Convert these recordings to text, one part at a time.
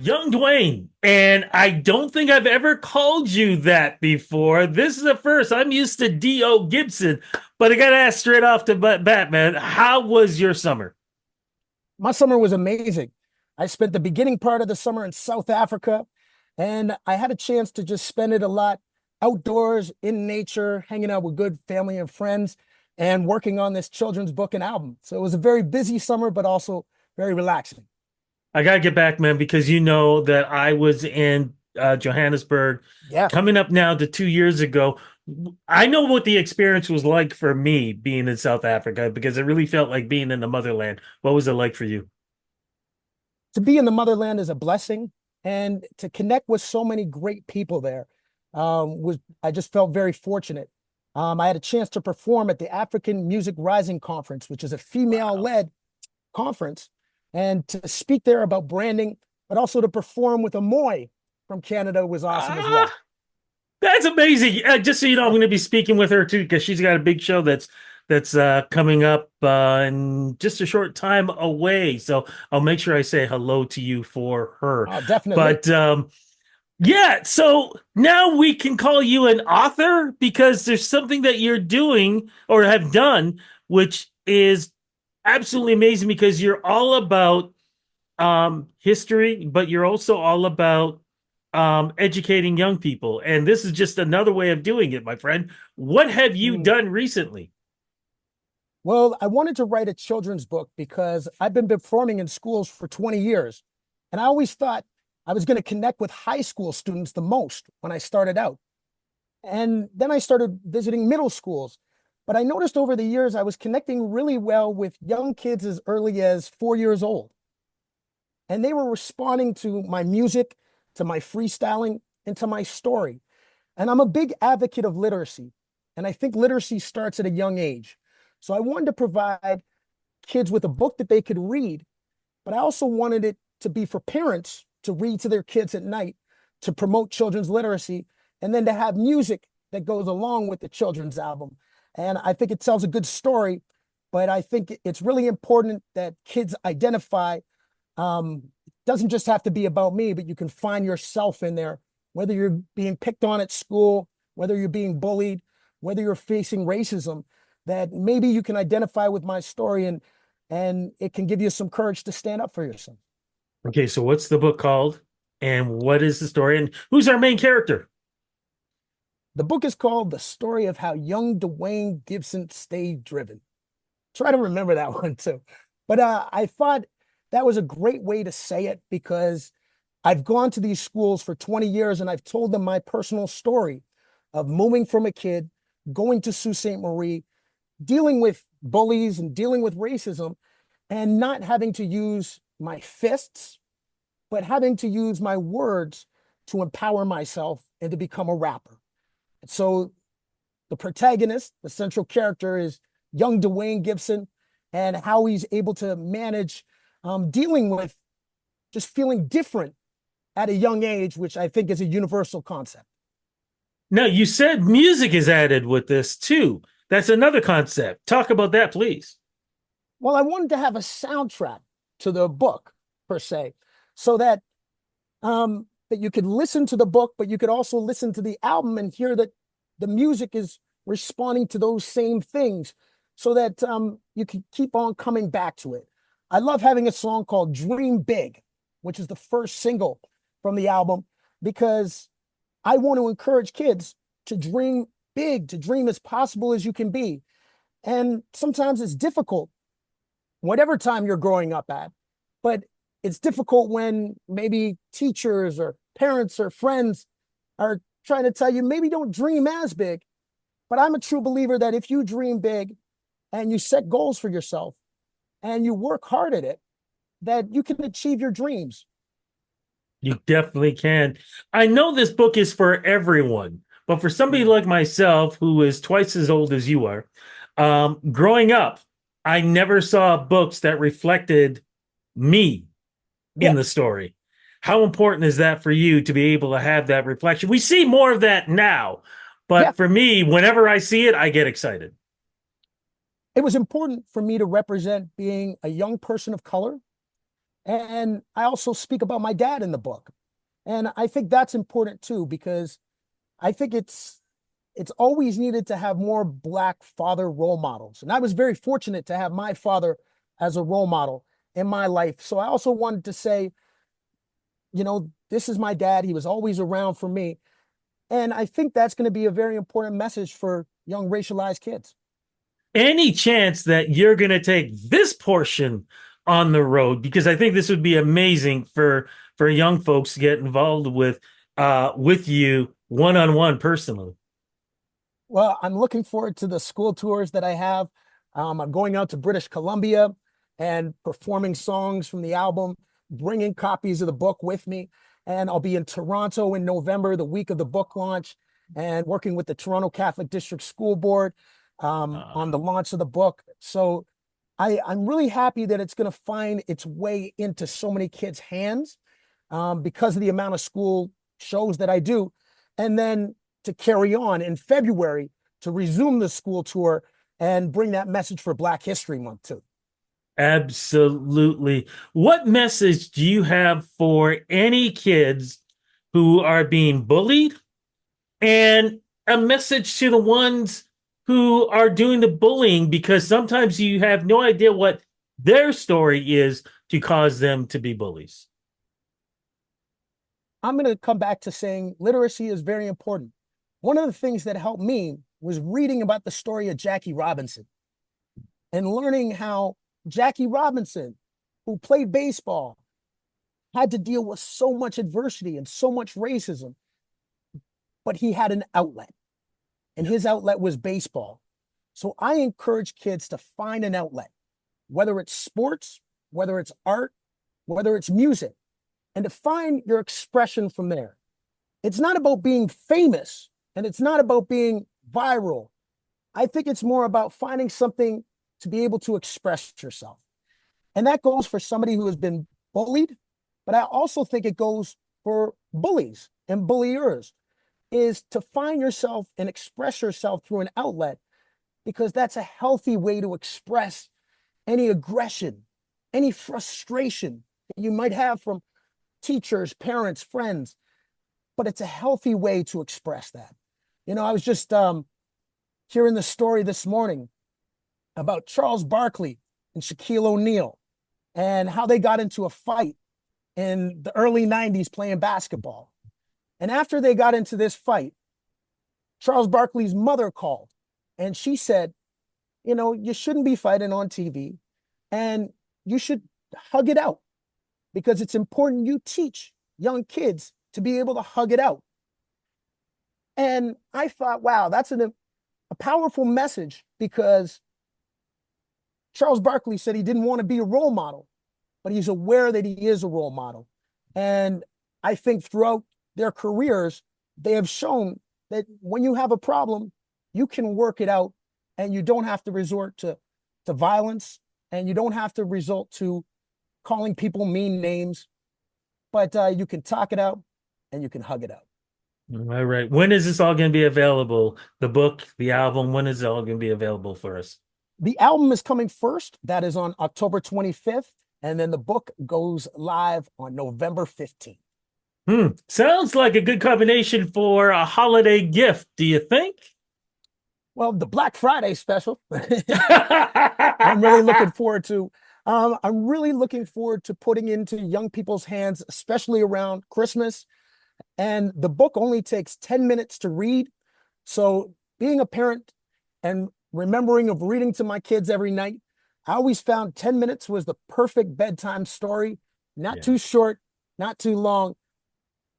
Young Duane, and I don't think I've ever called you that before. This is the first. I'm used to D.O. Gibson, but I got to ask straight off the bat, man. How was your summer? My summer was amazing. I spent the beginning part of the summer in South Africa, and I had a chance to just spend it a lot outdoors in nature, hanging out with good family and friends, and working on this children's book and album. So it was a very busy summer, but also very relaxing. I got to get back, man, because you know that I was in Johannesburg Yeah. coming up now to 2 years ago. I know what the experience was like for me being in South Africa because it really felt like being in the motherland. What was it like for you? To be in the motherland is a blessing, and to connect with so many great people there was I just felt very fortunate. I had a chance to perform at the African Music Rising Conference, which is a Wow. female-led conference, and to speak there about branding, but also to perform with a Moy from Canada was awesome as Ah, well. that's amazing. Just so you know, I'm Yeah. going to be speaking with her too because she's got a big show that's coming up in just a short time away. So I'll make sure I say hello to you for her. Oh, definitely. But yeah, so now we can call you an author because there's something that you're doing or have done, which is absolutely amazing because you're all about history, but you're also all about educating young people. And this is just another way of doing it, my friend. What have you Mm. done recently? Well, I wanted to write a children's book because I've been performing in schools for 20 years. And I always thought I was going to connect with high school students the most when I started out. And then I started visiting middle schools. But I noticed over the years I was connecting really well with young kids as early as 4 years old. And they were responding to my music, to my freestyling, and to my story. And I'm a big advocate of literacy. And I think literacy starts at a young age. So I wanted to provide kids with a book that they could read, but I also wanted it to be for parents to read to their kids at night to promote children's literacy, and then to have music that goes along with the children's album. And I think it tells a good story, but I think it's really important that kids identify. It doesn't just have to be about me, but you can find yourself in there, whether you're being picked on at school, whether you're being bullied, whether you're facing racism, that maybe you can identify with my story, and it can give you some courage to stand up for yourself. Okay, so what's the book called? And what is the story? And who's our main character? The book is called The Story of How Young Duane Gibson Stayed Driven. Try to remember that one too. But I thought that was a great way to say it because I've gone to these schools for 20 years and I've told them my personal story of moving from a kid, going to Sault Ste. Marie, dealing with bullies and dealing with racism, and not having to use my fists, but having to use my words to empower myself and to become a rapper. So the protagonist, the central character, is young Duane Gibson, and how he's able to manage dealing with just feeling different at a young age, which I think is a universal concept. Now, you said music is added with this too. That's another concept. Talk about that, please. Well, I wanted to have a soundtrack to the book per se, so that that you could listen to the book, but you could also listen to the album and hear that the music is responding to those same things, so that you can keep on coming back to it. I love having a song called Dream Big, which is the first single from the album, because I want to encourage kids to dream big, to dream as possible as you can be. And sometimes it's difficult, whatever time you're growing up at, but it's difficult when maybe teachers or parents or friends are trying to tell you maybe don't dream as big. But I'm a true believer that if you dream big and you set goals for yourself and you work hard at it, that you can achieve your dreams. You definitely can. I know this book is for everyone, but for somebody Mm. like myself who is twice as old as you are, growing up, I never saw books that reflected me in Yeah, the story. How important is that for you to be able to have that reflection? We see more of that now, yeah. but for me, whenever I see it, I get excited. It was important for me to represent being a young person of color, And I also speak about my dad in the book. And I think that's important too, because I think it's always needed to have more Black father role models. And I was very fortunate to have my father as a role model in my life. So I also wanted to say, this is my dad. He was always around for me. And I think that's going to be a very important message for young racialized kids. Any chance that you're going to take this portion on the road? Because I think this would be amazing for young folks to get involved with you one on one personally. Well, I'm looking forward to the school tours that I have. I'm going out to British Columbia and performing songs from the album, bringing copies of the book with me. And I'll be in Toronto in November, the week of the book launch, and working with the Toronto Catholic District School Board Uh, on the launch of the book. So I'm really happy that it's going to find its way into so many kids' hands because of the amount of school shows that I do. And then to carry on in February to resume the school tour and bring that message for Black History Month too. Absolutely. What message do you have for any kids who are being bullied, and a message to the ones who are doing the bullying? Because sometimes you have no idea what their story is to cause them to be bullies. I'm going to come back to saying literacy is very important. One of the things that helped me was reading about the story of Jackie Robinson and learning how Jackie Robinson, who played baseball, had to deal with so much adversity and so much racism, but he had an outlet, and his outlet was baseball. So I encourage kids to find an outlet, whether it's sports, whether it's art, whether it's music, and to find your expression from there. It's not about being famous and it's not about being viral. I think it's more about finding something to be able to express yourself. And that goes for somebody who has been bullied, but I also think it goes for bullies and bulliers, is to find yourself and express yourself through an outlet, because that's a healthy way to express any aggression, any frustration that you might have from teachers, parents, friends, but it's a healthy way to express that. I was just hearing the story this morning about Charles Barkley and Shaquille O'Neal and how they got into a fight in the early 90s playing basketball. And after they got into this fight, Charles Barkley's mother called and she said, you shouldn't be fighting on TV and you should hug it out, because it's important you teach young kids to be able to hug it out. And I thought, wow, that's a powerful message, because Charles Barkley said he didn't want to be a role model, but he's aware that he is a role model. And I think throughout their careers, they have shown that when you have a problem, you can work it out and you don't have to resort to violence, and you don't have to resort to calling people mean names, but you can talk it out and you can hug it out. All right. When is this all going to be available? The book, the album, when is it all going to be available for us? The album is coming first. That is on October 25th. And then the book goes live on November 15th. Sounds like a good combination for a holiday gift, do you think? Well, the Black Friday special. I'm really looking forward to. I'm really looking forward to putting into young people's hands, especially around Christmas. And the book only takes 10 minutes to read. So being a parent and remembering of reading to my kids every night, I always found 10 minutes was the perfect bedtime story. Not Yeah. too short, not too long,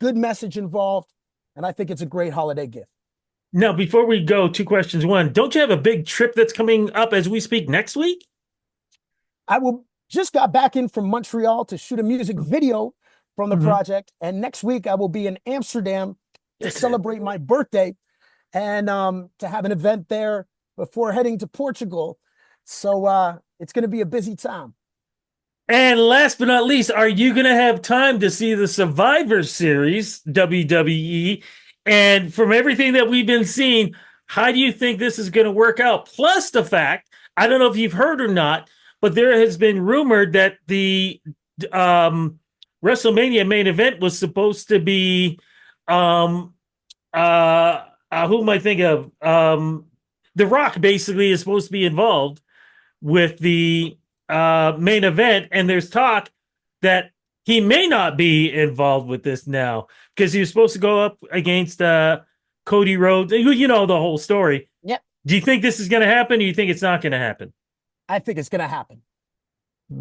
good message involved. And I think it's a great holiday gift. Now, before we go, two questions. One, don't you have a big trip that's coming up as we speak next week? I will just got back in from Montreal to shoot a music video from the Mhm. project. And next week I will be in Amsterdam to celebrate my birthday and to have an event there before heading to Portugal. So it's going to be a busy time. And last but not least, are you going to have time to see the Survivor Series, WWE? And from everything that we've been seeing, how do you think this is going to work out? Plus the fact, I don't know if you've heard or not, but there has been rumored that the um, WrestleMania main event was supposed to be um, who am I thinking of? The Rock basically is supposed to be involved with the main event, and there's talk that he may not be involved with this now because he was supposed to go up against Cody Rhodes. You know the whole story. Yep. Do you think this is going to happen, or do you think it's not going to happen? I think it's going to happen.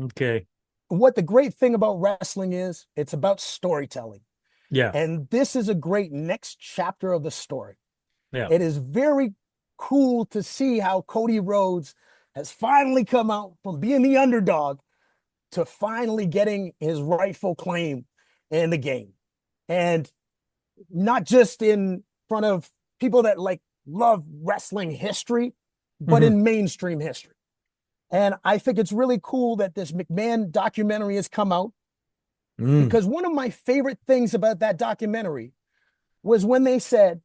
Okay. What the great thing about wrestling is, it's about storytelling. Yeah. And this is a great next chapter of the story. Yeah. It is very cool to see how Cody Rhodes has finally come out from being the underdog to finally getting his rightful claim in the game. And not just in front of people that like love wrestling history, but Mm-hmm. in mainstream history. And I think it's really cool that this McMahon documentary has come out, Mm. because one of my favorite things about that documentary was when they said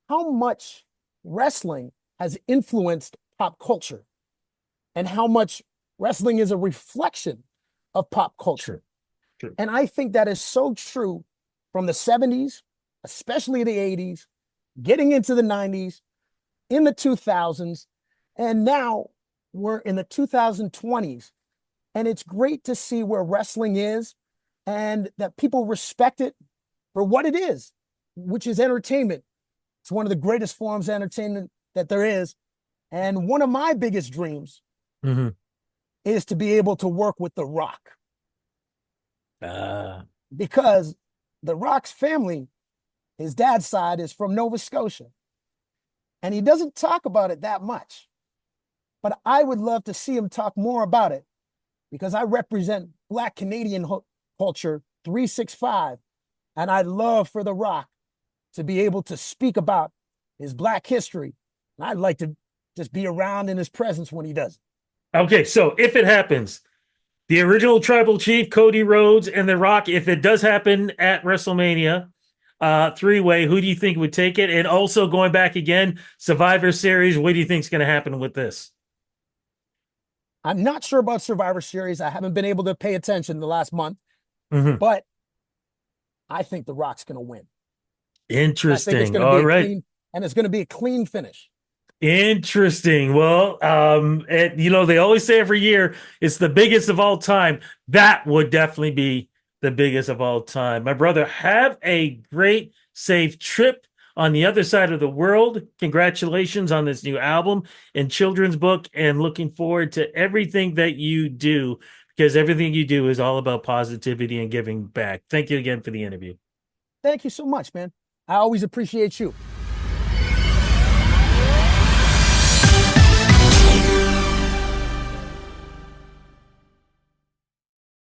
how much wrestling has influenced pop culture and how much wrestling is a reflection of pop culture. Sure. Sure. And I think that is so true from the 70s, especially the 80s, getting into the 90s, in the 2000s, and now we're in the 2020s. And it's great to see where wrestling is and that people respect it for what it is, which is entertainment. It's one of the greatest forms of entertainment that there is. And one of my biggest dreams Mm-hmm. is to be able to work with The Rock, Uh, because The Rock's family, his dad's side, is from Nova Scotia. And he doesn't talk about it that much. But I would love to see him talk more about it, because I represent Black Canadian culture 365. And I'd love for The Rock to be able to speak about his Black history. And I'd like to just be around in his presence when he does it. Okay, so if it happens, the original tribal chief, Cody Rhodes, and The Rock, if it does happen at WrestleMania, three-way, who do you think would take it? And also going back again, Survivor Series, what do you think is going to happen with this? I'm not sure about Survivor Series. I haven't been able to pay attention the last month, Mm-hmm. but I think The Rock's going to win. And I think it's Interesting. going to be All a right. clean, and it's going to be a clean finish. Interesting. Well, they always say every year it's the biggest of all time. That would definitely be the biggest of all time. My brother, have a great, safe trip on the other side of the world. Congratulations on this new album and children's book, and looking forward to everything that you do, because everything you do is all about positivity and giving back. Thank you again for the interview. Thank you so much, man. I always appreciate you.